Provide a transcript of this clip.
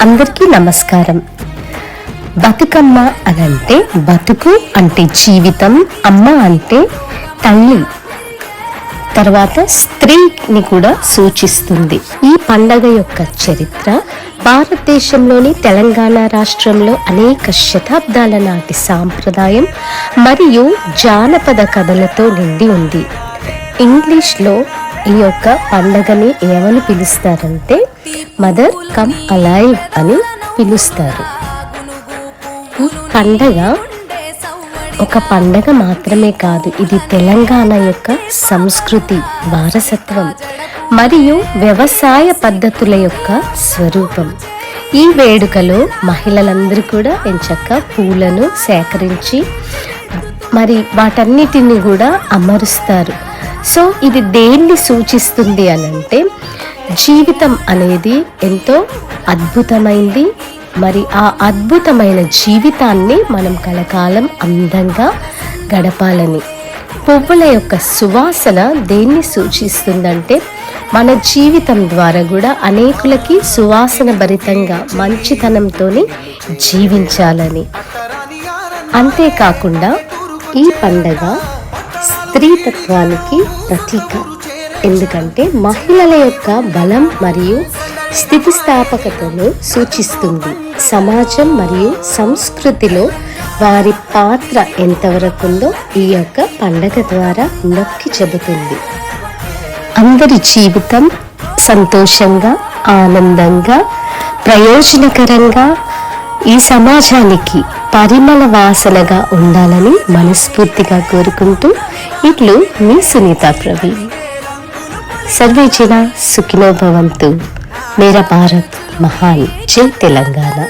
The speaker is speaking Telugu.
అందరికీ నమస్కారం. బతుకమ్మ అనంటే బతుకు అంటే జీవితం, అమ్మ అంటే తల్లి, తర్వాత స్త్రీని కూడా సూచిస్తుంది. ఈ పండగ యొక్క చరిత్ర భారతదేశంలోని తెలంగాణ రాష్ట్రంలో అనేక శతాబ్దాల నాటి సాంప్రదాయం మరియు జానపద కథలతో నిండి ఉంది. ఇంగ్లీష్లో ఈ యొక్క పండగని ఏమని పిలుస్తారంటే మదర్ కమ్ అలైవ్ అని పిలుస్తారు. ఈ పండగ ఒక పండగ మాత్రమే కాదు, ఇది తెలంగాణ యొక్క సంస్కృతి, వారసత్వం మరియు వ్యవసాయ పద్ధతుల యొక్క స్వరూపం. ఈ వేడుకలో మహిళలందరూ కూడా ఎంచక్క పూలను సేకరించి మరి వాటన్నిటిని కూడా అమరుస్తారు. సో ఇది దేన్ని సూచిస్తుంది అనంటే జీవితం అనేది ఎంతో అద్భుతమైంది, మరి ఆ అద్భుతమైన జీవితాన్ని మనం కలకాలం అందంగా గడపాలని. పువ్వుల యొక్క సువాసన దేన్ని సూచిస్తుందంటే మన జీవితం ద్వారా కూడా అనేకులకి సువాసన భరితంగా మంచితనంతోని జీవించాలని. అంతేకాకుండా ఈ పండగ స్త్రీతత్వానికి ప్రతీక. ఎందుకంటే మహిళల యొక్క బలం మరియు స్థితిస్థాపకతను సూచిస్తుంది. సమాజం మరియు సంస్కృతిలో వారి పాత్ర ఎంతవరకు ఉందో ఈ యొక్క పండగ ద్వారా నొక్కి చెబుతుంది. అందరి జీవితం సంతోషంగా, ఆనందంగా, ప్రయోజనకరంగా, ఈ సమాజానికి పరిమళ వాసనగా ఉండాలని మనస్ఫూర్తిగా కోరుకుంటూ ఇట్లు మీ సునీతా ప్రవీణ్. సర్వే జన సుఖినో భవంతు. मेरा भारत महान. जय तेलंगाना.